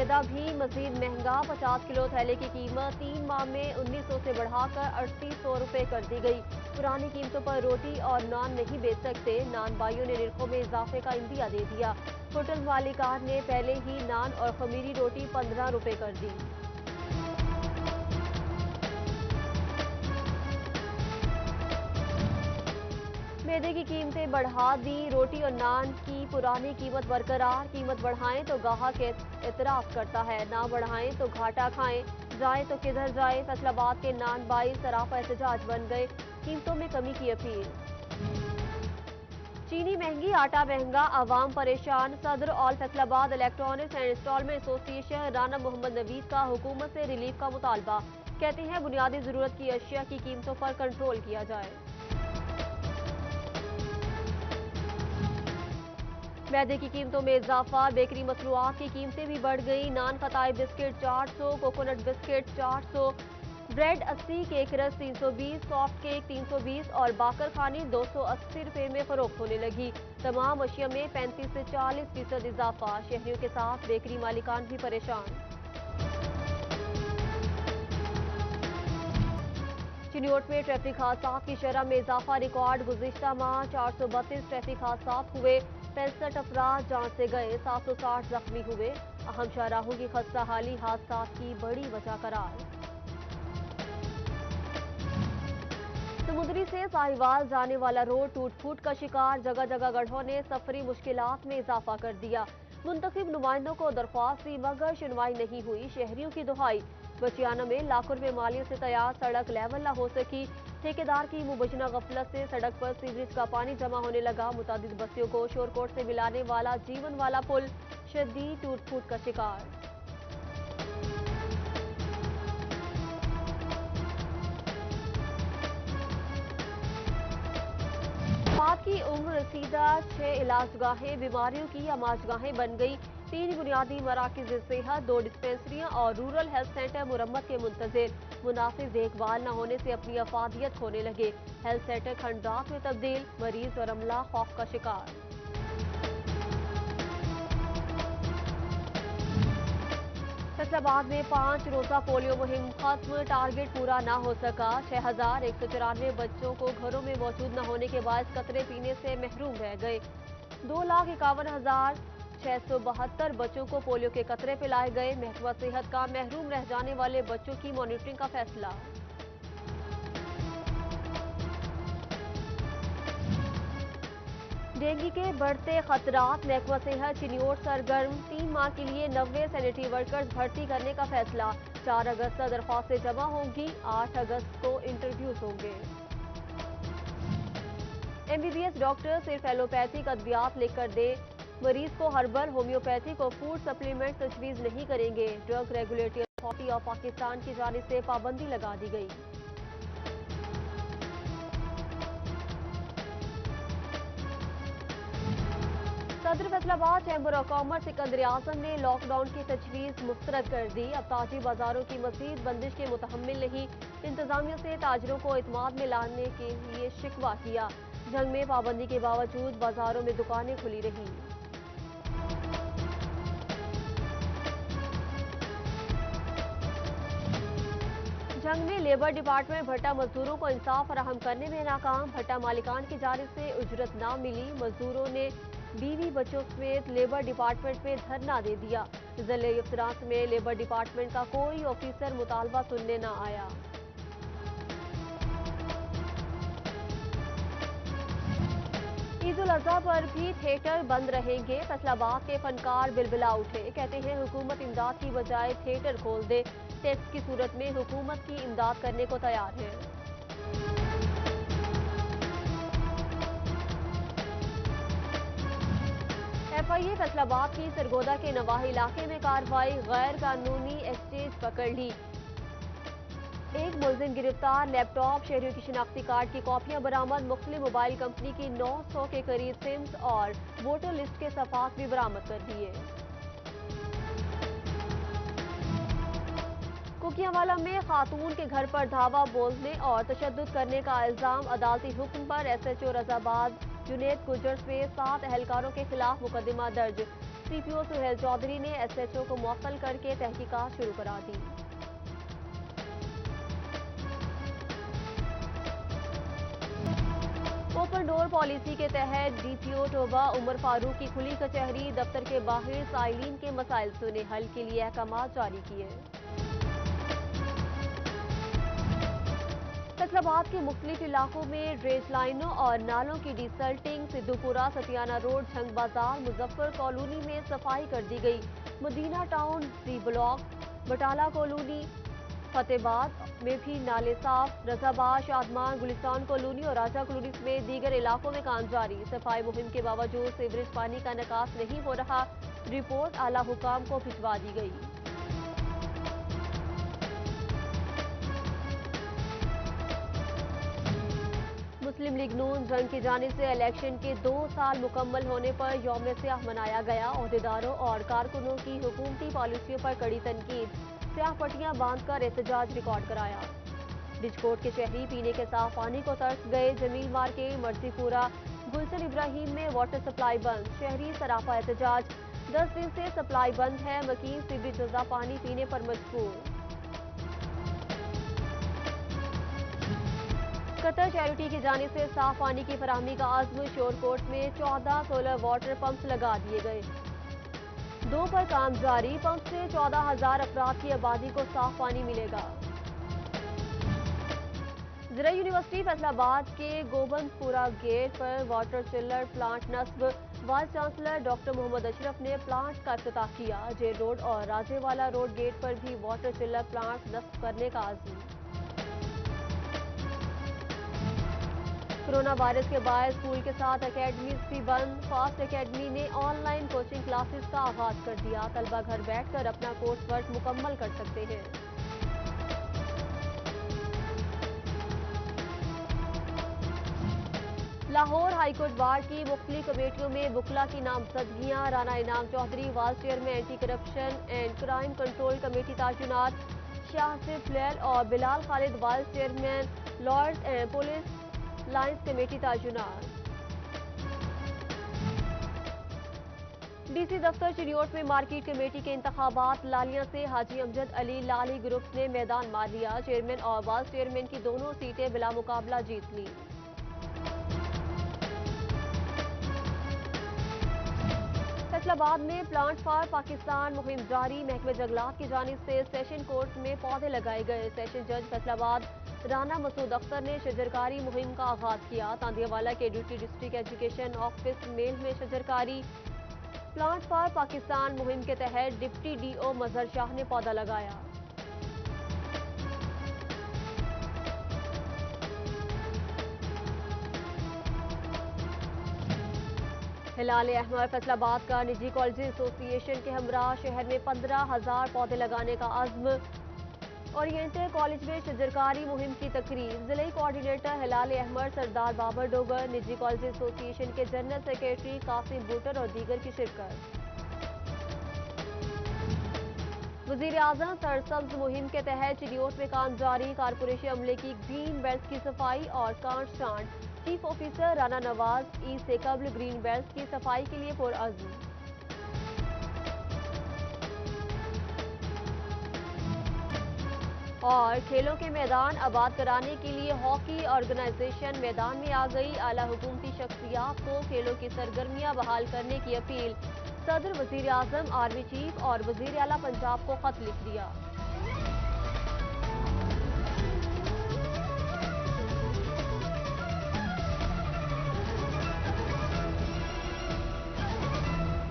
میدا بھی مزید مہنگا، 50 کلو تھیلے کی قیمت 3 ماہ میں 1900 سے بڑھا کر 3800 روپے کر دی گئی۔ پرانی قیمتوں پر روٹی اور نان نہیں بیچ سکتے، نان بائیوں نے نرخوں میں اضافے کا عندیہ دے دیا۔ ہوٹل مالکان نے پہلے ہی نان اور خمیری روٹی 15 روپے کر دی۔ میدے کی قیمتیں بڑھا دی، روٹی اور نان کی پرانی قیمت برقرار، قیمت بڑھائیں تو گاہک اعتراض کرتا ہے، نہ بڑھائیں تو گھاٹا کھائیں، جائیں تو کدھر جائیں۔ فیصل آباد کے نان بائی سراپا احتجاج بن گئے، قیمتوں میں کمی کی اپیل۔ چینی مہنگی، آٹا مہنگا، عوام پریشان۔ صدر آل فیصل آباد الیکٹرانکس اینڈ انسٹالمنٹ ایسوسی ایشن رانا محمد نوید کا حکومت سے ریلیف کا مطالبہ، کہتے ہیں بنیادی ضرورت کی اشیاء کی قیمتوں پر کنٹرول کیا جائے۔ میدے کی قیمتوں میں اضافہ، بیکری مصنوعات کی قیمتیں بھی بڑھ گئیں، نان خطائی biscuit 400، coconut biscuit 400، bread 80، cake rusk 320، soft cake 320 اور باقر خانی 280 روپے میں فروخت ہونے لگی۔ تمام اشیاء میں 35 سے 40% اضافہ، شہریوں کے ساتھ بیکری مالکان بھی پریشان۔ چنیوٹ میں ٹریفک حادثات کی شرح میں اضافہ، ریکارڈ گزشتہ ماہ 432 ٹریفک حادثات ہوئے، 65 افراد جان سے گئے، 760 زخمی ہوئے، اہم شاہراہوں کی خستہ حالی حادثات کی بڑی وجہ قرار۔ سمندری سے ساہیوال جانے والا روڈ ٹوٹ پھوٹ کا شکار، جگہ جگہ گڑھوں نے سفری مشکلات میں اضافہ کر دیا۔ منتخب نمائندوں کو درخواست دی مگر سنوائی نہیں ہوئی، شہریوں کی دہائی۔ بچیانہ میں لاکھوں روپے مالیت سے تیار سڑک لیول نہ ہو سکی، ٹھیکیدار کی مبینہ غفلت سے سڑک پر سیوریج کا پانی جمع ہونے لگا، متعدد بستیوں کو شورکوٹ سے ملانے والا جیون والا پل شدید ٹوٹ پھوٹ کا شکار۔ افراد کی عمر رسیدہ 6 علاج گاہیں بیماریوں کی علاج گاہیں بن گئی، 3 بنیادی مراکز صحت، 2 ڈسپنسریاں اور رورل ہیلتھ سینٹر مرمت کے منتظر، مناسب دیکھ بھال نہ ہونے سے اپنی افادیت کھونے لگے، ہیلتھ سینٹر کھنڈرات میں تبدیل، مریض اور عملہ خوف کا شکار۔ فیصل آباد میں 5 روزہ پولیو مہم ختم، ٹارگٹ پورا نہ ہو سکا، 6194 بچوں کو گھروں میں موجود نہ ہونے کے باعث قطرے پینے سے محروم رہ گئے، 2,51,672 بچوں کو پولیو کے قطرے پلائے گئے، محکمہ صحت کا محروم رہ جانے والے بچوں کی مانیٹرنگ کا فیصلہ۔ ڈینگی کے بڑھتے خطرات، محکمہ صحت چنیوٹ سرگرم، 3 ماہ کے لیے 90 سینیٹری ورکرز بھرتی کرنے کا فیصلہ، 4 اگست تک درخواستیں جمع ہوں گی، 8 اگست کو انٹرویوز ہوں گے۔ MBBS ڈاکٹر صرف ایلوپیتھک ادویات لکھ کر دیں، مریض کو ہربل، ہومیوپیتھک اور فوڈ سپلیمنٹ تجویز نہیں کریں گے، drug regulatory authority of Pakistan کی جانب سے پابندی لگا دی گئی۔ صدر فیصل آباد چیمبر آف کامرس سکندر اعظم نے لاک ڈاؤن کی تجویز مسترد کر دی، اب تاجی بازاروں کی مزید بندش کے متحمل نہیں، انتظامیہ سے تاجروں کو اعتماد میں لانے کے لیے شکوہ کیا، جنگ میں پابندی کے باوجود بازاروں میں دکانیں کھلی رہیں۔ جنگ میں لیبر ڈپارٹمنٹ بھٹہ مزدوروں کو انصاف فراہم کرنے میں ناکام، بھٹہ مالکان کی جانب سے اجرت نہ ملی، مزدوروں نے بیوی بچوں سمیت لیبر ڈپارٹمنٹ میں دھرنا دے دیا، ضلع افسران سمیت لیبر ڈپارٹمنٹ کا کوئی آفیسر مطالبہ سننے نہ آیا۔ عید الاضحیٰ پر بھی تھیٹر بند رہیں گے، فیصل آباد کے فنکار بلبلا اٹھے، کہتے ہیں حکومت امداد کی بجائے تھیٹر کھول دے، ٹیکس کی صورت میں حکومت کی امداد کرنے کو تیار ہیں۔ FIA فیصل آباد کی سرگودا کے نواحی علاقے میں کارروائی، غیر قانونی ایکسچینج پکڑ لی، ایک ملزم گرفتار، لیپ ٹاپ، شہریوں کی شناختی کارڈ کی کاپیاں برآمد، مختلف موبائل کمپنی کی 900 کے قریب سمز اور ووٹر لسٹ کے صفحات بھی برآمد کر لیے۔ کوکیاں میں خاتون کے گھر پر دھاوا بولنے اور تشدد کرنے کا الزام، عدالتی حکم پر SHO رضا آباد جنید گجر سمیت 7 اہلکاروں کے خلاف مقدمہ درج، ایس ڈی پی او سہیل چودھری نے ایس ایچ او کو معطل کر کے تحقیقات شروع کرا دی۔ اوپن ڈور پالیسی کے تحت ڈی پی او ٹوبہ عمر فاروق کی کھلی کچہری، دفتر کے باہر سائلین کے مسائل سنے، حل کے لیے احکامات جاری کیے۔ فیصل آباد کے مختلف علاقوں میں ڈریج لائنوں اور نالوں کی ڈی سلٹنگ، سدھو پورہ، ستیانہ روڈ، جھنگ بازار، مظفر کالونی میں صفائی کر دی گئی۔ مدینہ ٹاؤن، زی بلاک، بٹالہ کالونی، فتح آباد میں بھی نالے صاف، رضا آباد، شادمان، گلستان کالونی اور راجہ کالونی سمیت دیگر علاقوں میں کام جاری۔ صفائی مہم کے باوجود سیوریج پانی کا نکاس نہیں ہو رہا، رپورٹ اعلیٰ حکام کو بھجوا دی گئی۔ مسلم لیگ نون جنگ کی جانب سے الیکشن کے 2 سال مکمل ہونے پر یوم سیاہ منایا گیا۔ عہدیداروں اور کارکنوں کی حکومتی پالیسیوں پر کڑی تنقید، سیاہ پٹیاں باندھ کر احتجاج ریکارڈ کرایا۔ بجکوٹ کے شہری پینے کے صاف پانی کو ترس گئے، جمیل مارکیٹ، مرسی پورہ، گلشن ابراہیم میں واٹر سپلائی بند، شہری سراپا احتجاج، 10 دن سے سپلائی بند ہے، مکین سیوریج جزا پانی پینے پر مجبور۔ قطر چیریٹی کی جانب سے صاف پانی کی فراہمی کا عزم، شورکوٹ میں 14 سولر واٹر پمپس لگا دیے گئے، 2 پر کام جاری، پمپ سے 14,000 افراد کی آبادی کو صاف پانی ملے گا۔ زرعی یونیورسٹی فیصل آباد کے گوبند پورہ گیٹ پر واٹر چلر پلانٹ نصب، وائس چانسلر ڈاکٹر محمد اشرف نے پلانٹ کا افتتاح کیا۔ جیل روڈ اور راجے والا روڈ گیٹ پر بھی واٹر چلر پلانٹ نصب کرنے کا عزم۔ کرونا وائرس کے باعث اسکول کے ساتھ اکیڈمیز بھی بند، فاسٹ اکیڈمی نے آن لائن کوچنگ کلاسز کا آغاز کر دیا، طلبہ گھر بیٹھ کر اپنا کورس ورک مکمل کر سکتے ہیں۔ لاہور ہائی کورٹ بار کی مختلف کمیٹیوں میں وکلاء کی نامزدگیاں، Rana Inam Chaudhry vice chairman anti corruption and crime control committee تعینات، شاہ آصف لیل اور Bilal Khalid vice chairman lawyers and police lines committee تعینات۔ ڈی سی دفتر چنیوٹ میں مارکیٹ کمیٹی کے انتخابات، لالیاں سے حاجی امجد علی لالی گروپ نے میدان مار لیا، چیئرمین اور وائس چیئرمین کی دونوں سیٹیں بلا مقابلہ جیت لیں۔ فیصل آباد میں پلانٹ فار پاکستان مہم جاری، محکمہ جنگلات کی جانب سے سیشن کورٹ میں پودے لگائے گئے، سیشن جج فیصل آباد رانا مسعود اختر نے شجرکاری مہم کا آغاز کیا، تاندیا والا کے ڈپٹی ڈسٹرکٹ ایجوکیشن آفس میل میں شجرکاری۔ پلانٹ فار پاکستان مہم کے تحت ڈپٹی ڈی او مظہر شاہ نے پودا لگایا۔ ہلال احمر فیصل آباد کا نجی کالجز ایسوسی ایشن کے ہمراہ شہر میں 15,000 پودے لگانے کا عزم، اورینٹل کالج میں شجرکاری مہم کی تقریب، ضلعی کوآرڈینیٹر ہلال احمر سردار بابر ڈوگر، نجی کالجز ایسوسی ایشن کے جنرل سیکریٹری قاسم بوٹر اور دیگر کی شرکت۔ وزیر اعظم سرسبز مہم کے تحت چنیوٹ میں کام جاری، کارپوریشن عملے کی گرین بیلٹس کی صفائی اور کانٹ چھانٹ، چیف آفیسر رانا نواز عید سے قبل گرین بیلٹس کی صفائی کے لیے پرعزم۔ اور کھیلوں کے میدان آباد کرانے کے لیے ہاکی آرگنائزیشن میدان میں آ گئی، اعلیٰ حکومتی شخصیات کو کھیلوں کی سرگرمیاں بحال کرنے کی اپیل، صدر، وزیر اعظم، آرمی چیف اور وزیر اعلیٰ پنجاب کو خط لکھ دیا۔